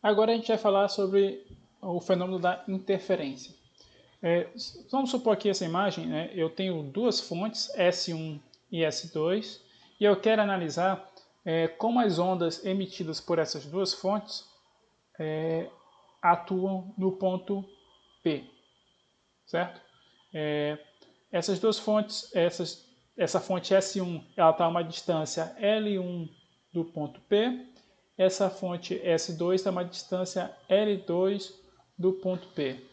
Agora a gente vai falar sobre o fenômeno da interferência. Vamos supor aqui essa imagem, né? Eu tenho duas fontes, S1 e S2, e eu quero analisar como as ondas emitidas por essas duas fontes atuam no ponto P, certo? Essas duas fontes, essa fonte S1 ela está a uma distância L1 do ponto P, essa fonte S2 está a uma distância L2 do ponto P.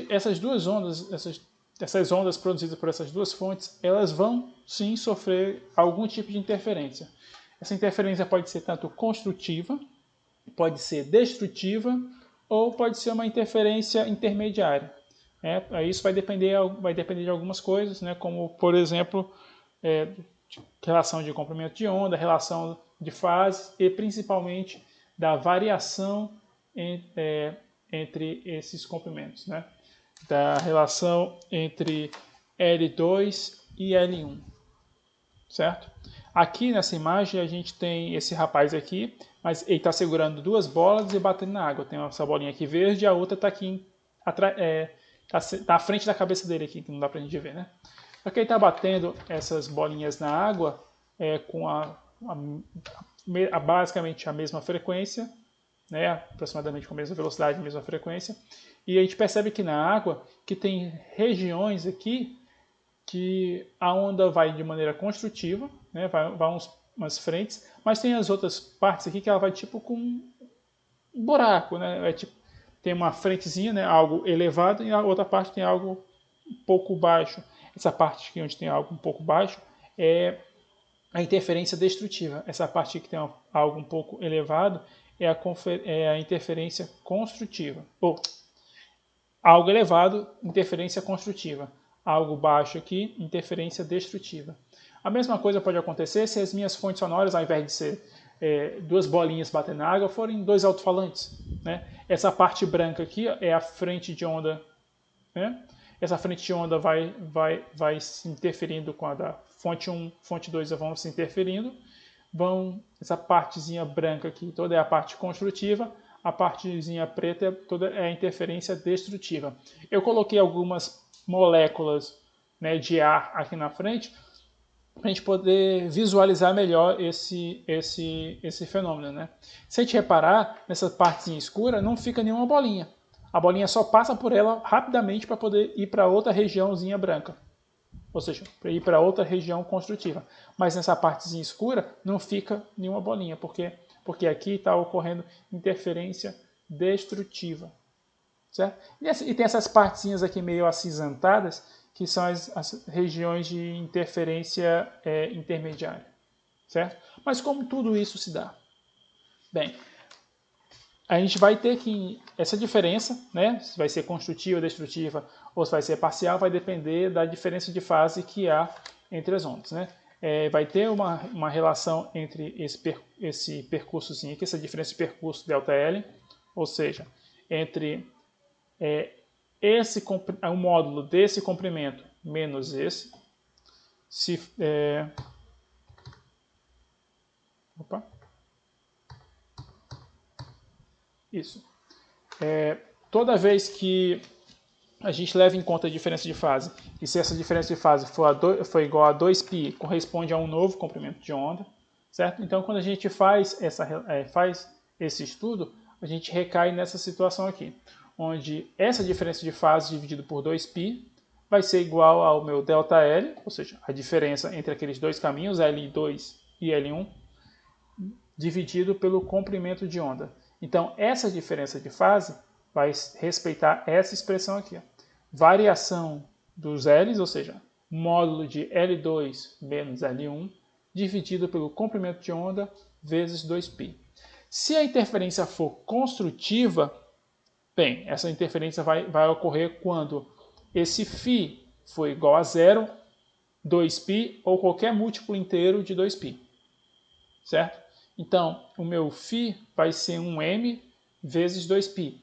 Essas duas ondas, essas ondas produzidas por essas duas fontes, elas vão sim sofrer algum tipo de interferência. Essa interferência pode ser tanto construtiva, pode ser destrutiva, ou pode ser uma interferência intermediária. Isso vai depender de algumas coisas, né, como, por exemplo, relação de comprimento de onda, relação de fase e principalmente da variação entre esses comprimentos, né? Da relação entre L2 e L1, certo? Aqui nessa imagem a gente tem esse rapaz aqui, mas ele está segurando duas bolas e batendo na água. Tem essa bolinha aqui verde e a outra está aqui tá à frente da cabeça dele aqui, que não dá pra gente ver, né? Só que ele está batendo essas bolinhas na água com basicamente a mesma frequência, né? Aproximadamente com a mesma velocidade, a mesma frequência. E a gente percebe que na água que tem regiões aqui que a onda vai de maneira construtiva, né? vai umas frentes, mas tem as outras partes aqui que ela vai tipo com um buraco, né? Tem uma frentezinha, né? Algo elevado, e a outra parte tem algo um pouco baixo. Essa parte aqui onde tem algo um pouco baixo é a interferência destrutiva. Essa parte aqui que tem algo um pouco elevado é a interferência construtiva. Algo elevado, interferência construtiva. Algo baixo aqui, interferência destrutiva. A mesma coisa pode acontecer se as minhas fontes sonoras, ao invés de ser duas bolinhas batendo na água, forem dois alto-falantes, né? Essa parte branca aqui é a frente de onda, né? Essa frente de onda vai se interferindo com a da fonte 1, fonte 2 vão se interferindo. Essa partezinha branca aqui toda é a parte construtiva, a partezinha preta toda é a interferência destrutiva. Eu coloquei algumas moléculas, né, de ar aqui na frente para a gente poder visualizar melhor esse fenômeno, né? Se a gente reparar, nessa partezinha escura não fica nenhuma bolinha. A bolinha só passa por ela rapidamente para poder ir para outra regiãozinha branca. Ou seja, para ir para outra região construtiva. Mas nessa partezinha escura não fica nenhuma bolinha, porque aqui está ocorrendo interferência destrutiva. Certo? E tem essas partezinhas aqui meio acinzentadas, que são as regiões de interferência intermediária. Certo? Mas como tudo isso se dá? Bem, a gente vai ter que essa diferença, né, se vai ser construtiva, destrutiva ou se vai ser parcial, vai depender da diferença de fase que há entre as ondas, né? Vai ter uma relação entre esse percursozinho aqui, essa diferença de percurso ΔL, ou seja, entre o módulo desse comprimento menos esse, isso. Toda vez que a gente leva em conta a diferença de fase, e se essa diferença de fase for igual a 2π, corresponde a um novo comprimento de onda, certo? Então, quando a gente faz esse estudo, a gente recai nessa situação aqui, onde essa diferença de fase dividido por 2π vai ser igual ao meu ΔL, ou seja, a diferença entre aqueles dois caminhos, L2 e L1, dividido pelo comprimento de onda. Então, essa diferença de fase vai respeitar essa expressão aqui. Variação dos L's, ou seja, módulo de L2 menos L1, dividido pelo comprimento de onda vezes 2π. Se a interferência for construtiva, bem, essa interferência vai ocorrer quando esse φ for igual a 0, 2π ou qualquer múltiplo inteiro de 2π. Certo? Então, o meu φ vai ser um m vezes 2π,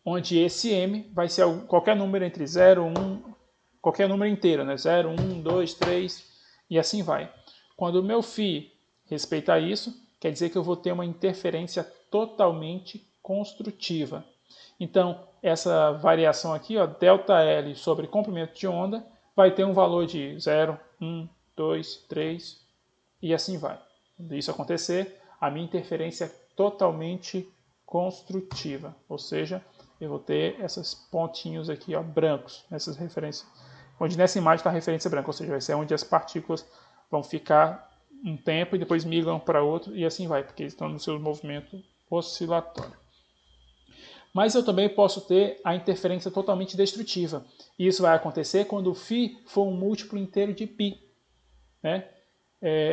onde esse m vai ser qualquer número entre 0, 1, qualquer número inteiro, né? 0, 1, 2, 3 e assim vai. Quando o meu φ respeitar isso, quer dizer que eu vou ter uma interferência totalmente construtiva. Então, essa variação aqui, ó, ΔL sobre comprimento de onda, vai ter um valor de 0, 1, 2, 3 e assim vai. Quando isso acontecer, a minha interferência é totalmente construtiva, ou seja, eu vou ter esses pontinhos aqui, ó, brancos, nessas referências, onde nessa imagem está a referência branca, ou seja, vai ser onde as partículas vão ficar um tempo e depois migram para outro e assim vai, porque eles estão no seu movimento oscilatório. Mas eu também posso ter a interferência totalmente destrutiva. E isso vai acontecer quando o φ for um múltiplo inteiro de π, né?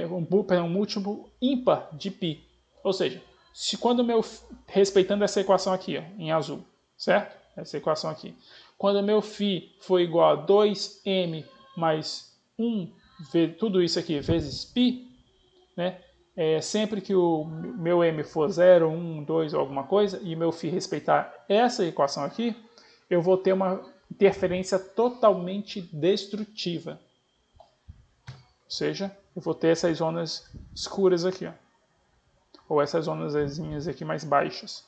Um múltiplo ímpar de π. Ou seja, se quando respeitando essa equação aqui, ó, em azul, certo? Essa equação aqui. Quando o meu φ for igual a 2m mais 1, tudo isso aqui, vezes π, né? Sempre que o meu m for 0, 1, 2 ou alguma coisa, e meu φ respeitar essa equação aqui, eu vou ter uma interferência totalmente destrutiva. Ou seja, eu vou ter essas zonas escuras aqui, ó, ou essas zonas aqui mais baixas,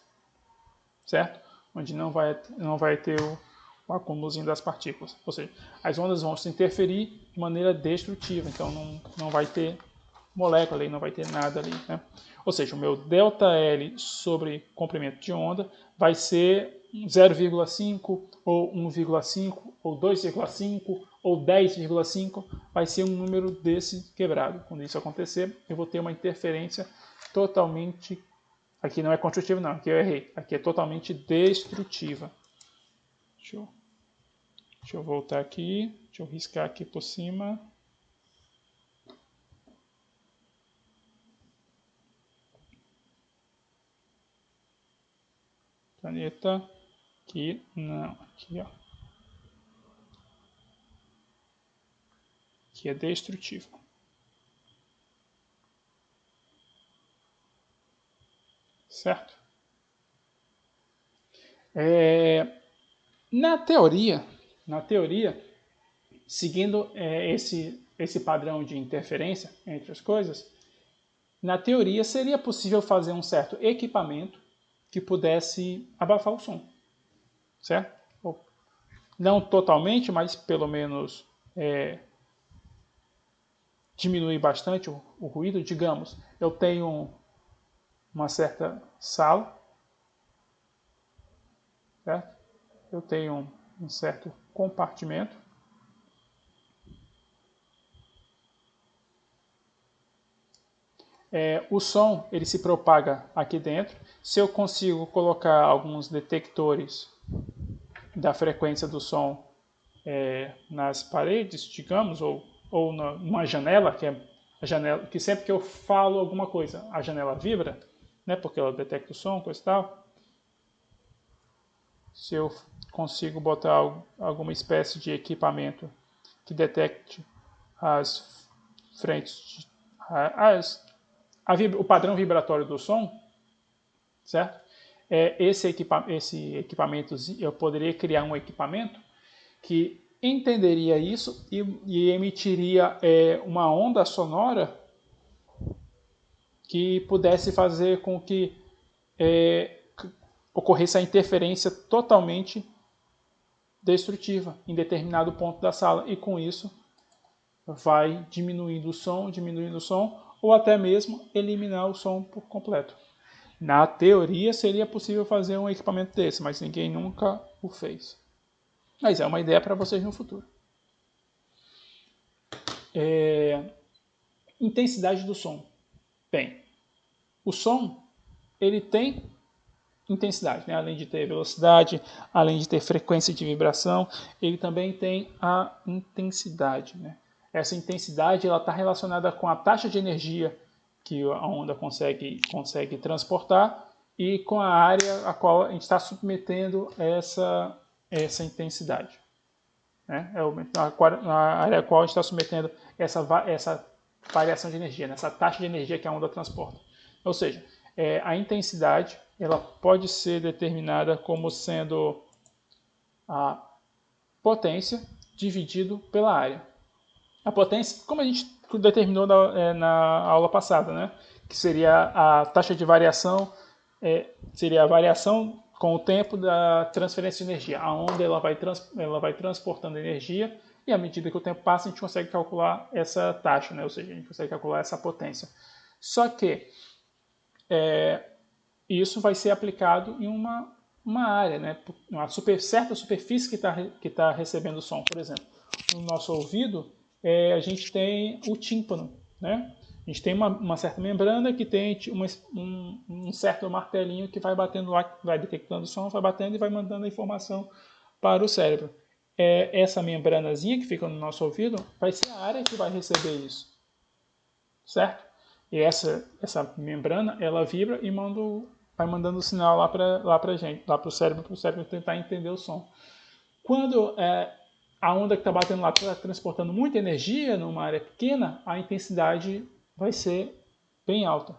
certo? Onde não vai ter o acúmulozinho das partículas. Ou seja, as ondas vão se interferir de maneira destrutiva, então não vai ter molécula ali, não vai ter nada ali, né? Ou seja, o meu ΔL sobre comprimento de onda vai ser 0,5 ou 1,5 ou 2,5 ou 10,5, vai ser um número desse quebrado. Quando isso acontecer, eu vou ter uma interferência totalmente, aqui não é construtiva não, aqui eu errei, aqui é totalmente destrutiva. Deixa eu voltar aqui, deixa eu riscar aqui por cima. Caneta, aqui não, aqui ó. Aqui é destrutivo. Certo? Na teoria, seguindo esse padrão de interferência entre as coisas, na teoria seria possível fazer um certo equipamento que pudesse abafar o som, certo? Não totalmente, mas pelo menos diminuir bastante o ruído. Digamos, eu tenho uma certa sala, certo? Eu tenho um certo compartimento. O som ele se propaga aqui dentro. Se eu consigo colocar alguns detectores da frequência do som nas paredes, digamos, ou numa janela, que é a janela que sempre que eu falo alguma coisa, a janela vibra, né, porque ela detecta o som, coisa e tal. Se eu consigo botar alguma espécie de equipamento que detecte as frentes, o padrão vibratório do som, certo? Esse equipamento, eu poderia criar um equipamento que entenderia isso e emitiria uma onda sonora que pudesse fazer com que ocorresse a interferência totalmente destrutiva em determinado ponto da sala, e com isso vai diminuindo o som, ou até mesmo eliminar o som por completo. Na teoria seria possível fazer um equipamento desse, mas ninguém nunca o fez. Mas é uma ideia para vocês no futuro. Intensidade do som. Bem, o som ele tem intensidade, né? Além de ter velocidade, além de ter frequência de vibração, ele também tem a intensidade, né? Essa intensidade está relacionada com a taxa de energia que a onda consegue transportar e com a área a qual a gente está submetendo essa intensidade. Né? A área a qual a gente está submetendo essa variação de energia, né? Essa taxa de energia que a onda transporta. Ou seja, a intensidade ela pode ser determinada como sendo a potência dividido pela área. A potência, como a gente determinou na aula passada, né? Que seria a taxa de variação seria a variação com o tempo da transferência de energia. A onda ela vai transportando energia e à medida que o tempo passa a gente consegue calcular essa taxa, né? Ou seja, a gente consegue calcular essa potência. Só que isso vai ser aplicado em uma área, né? Uma certa superfície que tá recebendo o som. Por exemplo, no nosso ouvido, a gente tem o tímpano, né? A gente tem uma certa membrana que tem um certo martelinho que vai batendo lá, vai detectando o som, vai batendo e vai mandando a informação para o cérebro. Essa membranazinha que fica no nosso ouvido vai ser a área que vai receber isso, certo? E essa membrana, ela vibra e vai mandando o sinal lá para gente, lá para o cérebro tentar entender o som. Quando a onda que está batendo lá está transportando muita energia numa área pequena, a intensidade vai ser bem alta,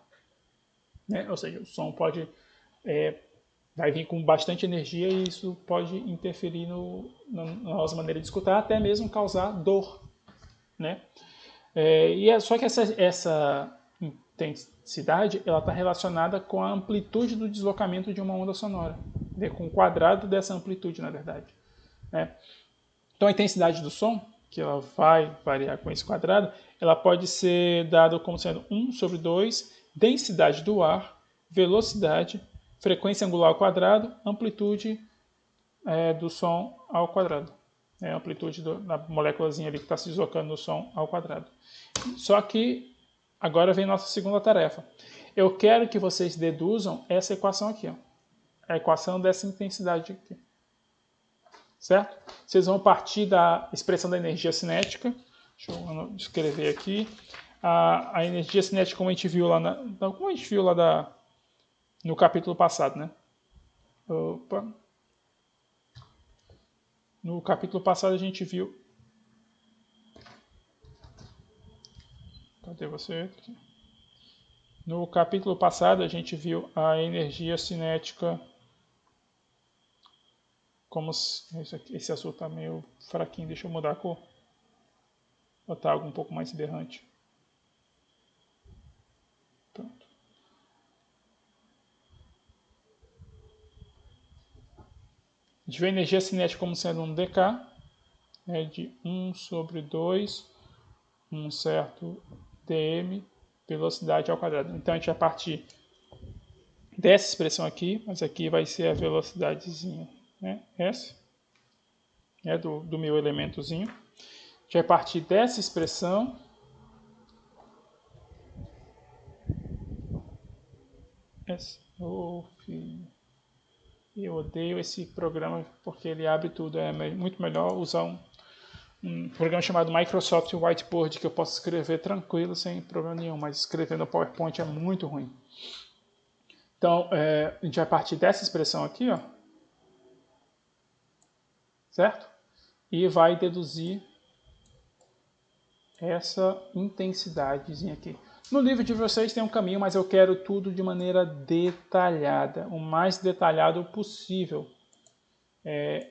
né? Ou seja, o som vai vir com bastante energia e isso pode interferir na nossa maneira de escutar, até mesmo causar dor, né? Só que essa intensidade ela está relacionada com a amplitude do deslocamento de uma onda sonora, com o quadrado dessa amplitude, na verdade, né? Então a intensidade do som, que ela vai variar com esse quadrado, ela pode ser dada como sendo 1 sobre 2, densidade do ar, velocidade, frequência angular ao quadrado, amplitude do som ao quadrado. A amplitude da moléculazinha ali que está se deslocando no som ao quadrado. Só que agora vem nossa segunda tarefa. Eu quero que vocês deduzam essa equação aqui, ó. A equação dessa intensidade aqui. Certo? Vocês vão partir da expressão da energia cinética. Deixa eu escrever aqui. A energia cinética, como a gente viu lá no capítulo passado, né? Opa. No capítulo passado a gente viu. Cadê você? No capítulo passado a gente viu a energia cinética. Como esse azul está meio fraquinho, deixa eu mudar a cor. Botar algo um pouco mais berrante. Pronto. A gente vê a energia cinética como sendo um dk, de 1 sobre 2, um certo dm, velocidade ao quadrado. Então a gente vai partir dessa expressão aqui, mas aqui vai ser a velocidadezinha, né? Essa do meu elementozinho. A gente vai partir dessa expressão. Filho. Eu odeio esse programa porque ele abre tudo. É muito melhor usar um programa chamado Microsoft Whiteboard que eu posso escrever tranquilo, sem problema nenhum, mas escrever no PowerPoint é muito ruim. Então, a gente vai partir dessa expressão aqui, ó, certo? E vai deduzir essa intensidadezinha aqui. No livro de vocês tem um caminho, mas eu quero tudo de maneira detalhada, o mais detalhado possível. É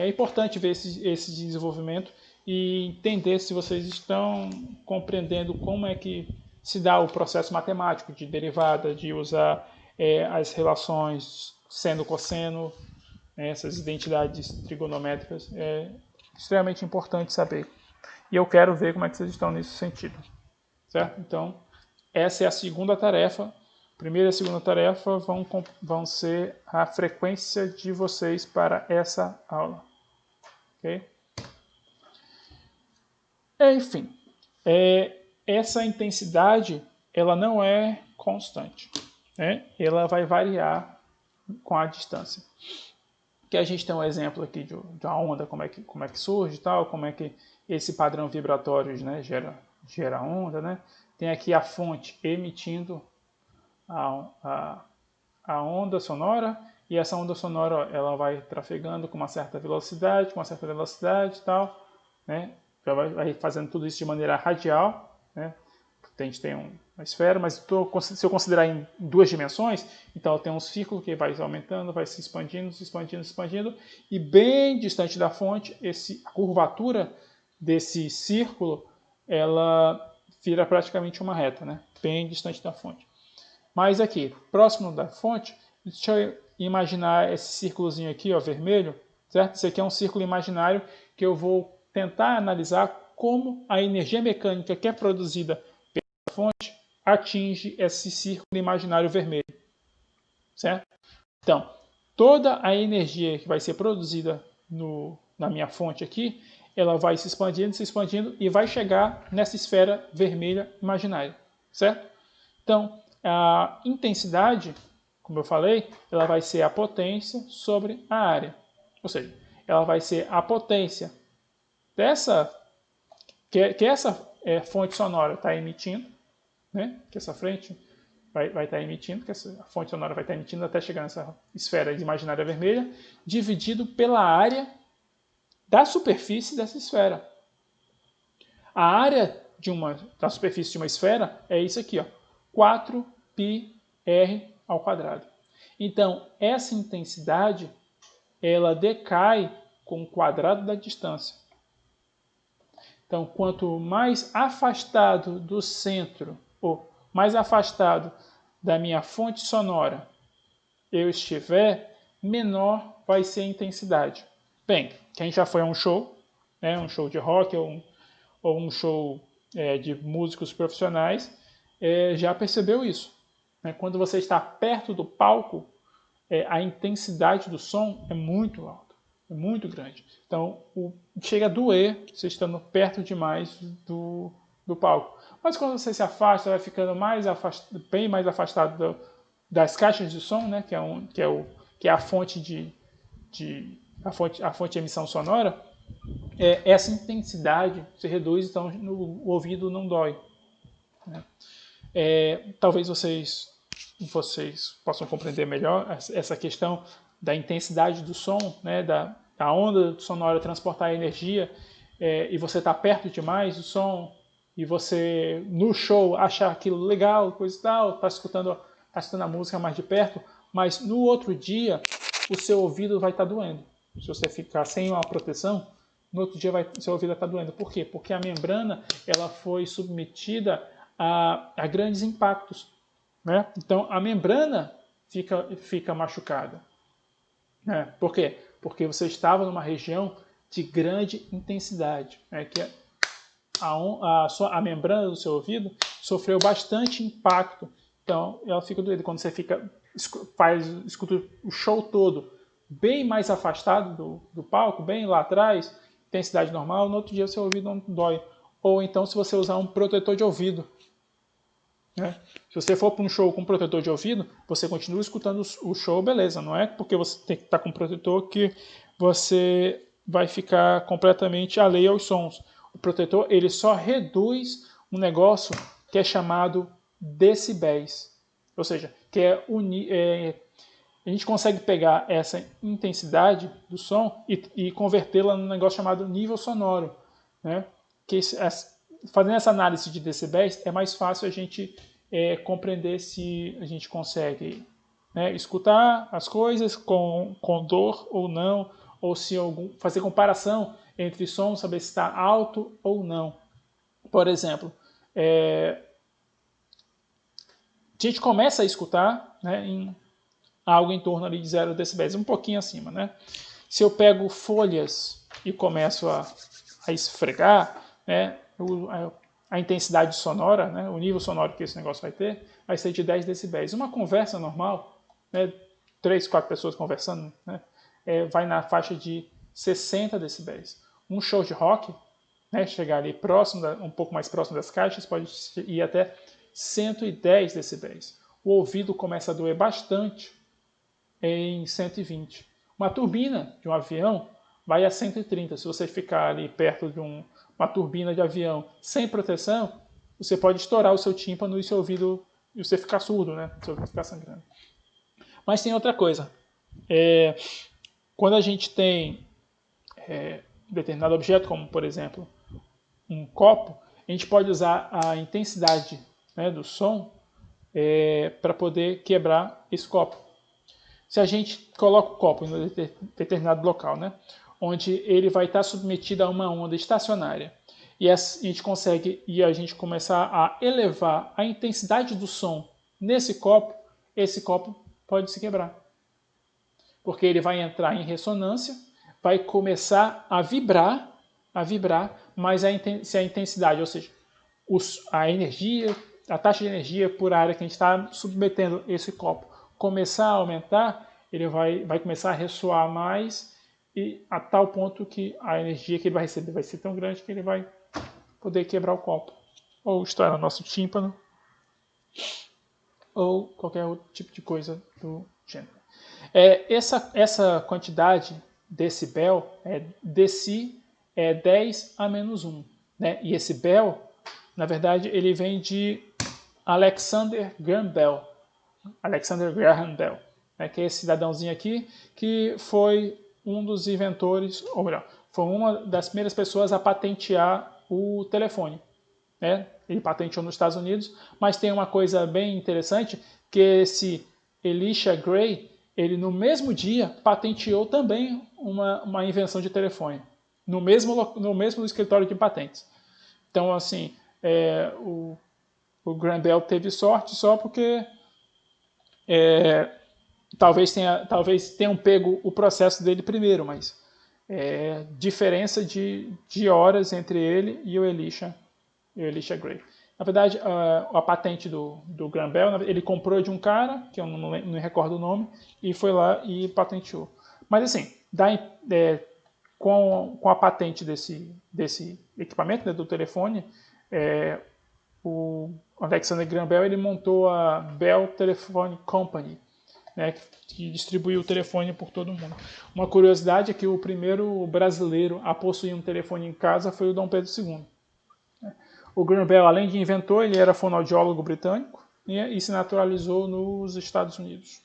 importante ver esse desenvolvimento e entender se vocês estão compreendendo como é que se dá o processo matemático de derivada, de usar as relações seno-cosseno, essas identidades trigonométricas. É extremamente importante saber. E eu quero ver como é que vocês estão nesse sentido. Certo? Então, essa é a segunda tarefa. A primeira e a segunda tarefa vão ser a frequência de vocês para essa aula. Ok? Enfim, essa intensidade ela não é constante, né? Ela vai variar com a distância. Que a gente tem um exemplo aqui de uma onda, como é que surge e tal, como é que esse padrão vibratório, né, gera onda, né? Tem aqui a fonte emitindo a onda sonora, e essa onda sonora ela vai trafegando com uma certa velocidade e tal, né? Já vai fazendo tudo isso de maneira radial, né? A gente tem uma esfera, mas se eu considerar em duas dimensões, então eu tenho um círculo que vai aumentando, vai se expandindo, e bem distante da fonte, a curvatura desse círculo, ela vira praticamente uma reta, né? Bem distante da fonte. Mas aqui, próximo da fonte, deixa eu imaginar esse círculozinho aqui, ó, vermelho, certo? Esse aqui é um círculo imaginário que eu vou tentar analisar como a energia mecânica que é produzida pela fonte atinge esse círculo imaginário vermelho, certo? Então, toda a energia que vai ser produzida na minha fonte aqui, ela vai se expandindo e vai chegar nessa esfera vermelha imaginária, certo? Então, a intensidade, como eu falei, ela vai ser a potência sobre a área. Ou seja, ela vai ser a potência dessa que essa fonte sonora está emitindo, né? Que essa frente vai estar emitindo, que essa fonte sonora vai estar emitindo até chegar nessa esfera imaginária vermelha, dividido pela área da superfície dessa esfera. A área da superfície de uma esfera é isso aqui, ó, 4πr ao quadrado. Então, essa intensidade, ela decai com o quadrado da distância. Então, quanto mais afastado do centro, ou mais afastado da minha fonte sonora eu estiver, menor vai ser a intensidade. Bem, quem já foi a um show, né, um show de rock ou um show de músicos profissionais, já percebeu isso. Né? Quando você está perto do palco, a intensidade do som é muito alta, é muito grande. Então, chega a doer você estando perto demais do palco. Mas quando você se afasta, vai ficando bem mais afastado das caixas de som, né, que é a fonte a fonte de emissão sonora, essa intensidade se reduz, então o ouvido não dói. Né? Talvez vocês possam compreender melhor essa questão da intensidade do som, né, da onda sonora transportar energia, e você está perto demais do som, e você no show achar aquilo legal, coisa e tal, está escutando a música mais de perto, mas no outro dia o seu ouvido vai estar doendo. Se você ficar sem uma proteção, no outro dia seu ouvido vai estar doendo. Por quê? Porque a membrana ela foi submetida a grandes impactos. Né? Então a membrana fica machucada. Né? Por quê? Porque você estava numa região de grande intensidade, né? Que a membrana do seu ouvido sofreu bastante impacto, então ela fica doida. Quando você escuta o show todo bem mais afastado do palco, bem lá atrás, intensidade normal, no outro dia o seu ouvido não dói. Ou então se você usar um protetor de ouvido. Né? Se você for para um show com protetor de ouvido, você continua escutando o show, beleza. Não é porque você tem que estar com protetor que você vai ficar completamente alheio aos sons. O protetor ele só reduz um negócio que é chamado decibéis. Ou seja, que a gente consegue pegar essa intensidade do som e convertê-la num negócio chamado nível sonoro. Né? Fazendo essa análise de decibéis, é mais fácil a gente compreender se a gente consegue, né, escutar as coisas com dor ou não, ou se fazer comparação entre sons, saber se está alto ou não. Por exemplo, a gente começa a escutar, né, algo em torno ali de 0 decibéis, um pouquinho acima. Né? Se eu pego folhas e começo a esfregar, né, a intensidade sonora, né, o nível sonoro que esse negócio vai ser de 10 decibéis. Uma conversa normal, né, 3, 4 pessoas conversando, né, vai na faixa de 60 decibéis. Um show de rock, né, chegar ali um pouco mais próximo das caixas, pode ir até 110 decibéis. O ouvido começa a doer bastante em 120. Uma turbina de um avião vai a 130. Se você ficar ali perto de uma turbina de avião sem proteção, você pode estourar o seu tímpano e seu ouvido, e você ficar surdo, né? Seu ouvido ficar sangrando. Mas tem outra coisa. Quando a gente tem determinado objeto, como por exemplo um copo, a gente pode usar a intensidade, né, do som para poder quebrar esse copo. Se a gente coloca o copo em um determinado local, né, onde ele vai estar submetido a uma onda estacionária, e a gente começar a elevar a intensidade do som nesse copo, esse copo pode se quebrar. Porque ele vai entrar em ressonância, vai começar a vibrar, mas se a intensidade, ou seja, a energia, a taxa de energia por área que a gente está submetendo esse copo começar a aumentar, ele vai começar a ressoar mais e a tal ponto que a energia que ele vai receber vai ser tão grande que ele vai poder quebrar o copo. Ou estourar no nosso tímpano, ou qualquer outro tipo de coisa do gênero. Essa quantidade decibel, deci, é 10 a menos 1. Né? E esse bell, na verdade, ele vem de Alexander Graham Bell. Alexander Graham Bell, né? Que é esse cidadãozinho aqui, que foi um dos inventores, ou melhor, foi uma das primeiras pessoas a patentear o telefone. Né? Ele patenteou nos Estados Unidos, mas tem uma coisa bem interessante, que esse Elisha Gray, ele no mesmo dia patenteou também uma invenção de telefone, no mesmo escritório de patentes. Então, assim, o Graham Bell teve sorte só porque talvez tenham pego o processo dele primeiro, mas diferença de horas entre ele e o Elisha Gray. Na verdade, a patente do Graham Bell, ele comprou de um cara, que eu não me recordo o nome, e foi lá e patenteou. Mas assim, com a patente desse equipamento, né, do telefone, o Alexander Graham Bell ele montou a Bell Telephone Company, né, que distribuiu o telefone por todo o mundo. Uma curiosidade é que o primeiro brasileiro a possuir um telefone em casa foi o Dom Pedro II. O Graham Bell, além de inventor, ele era fonoaudiólogo britânico e se naturalizou nos Estados Unidos.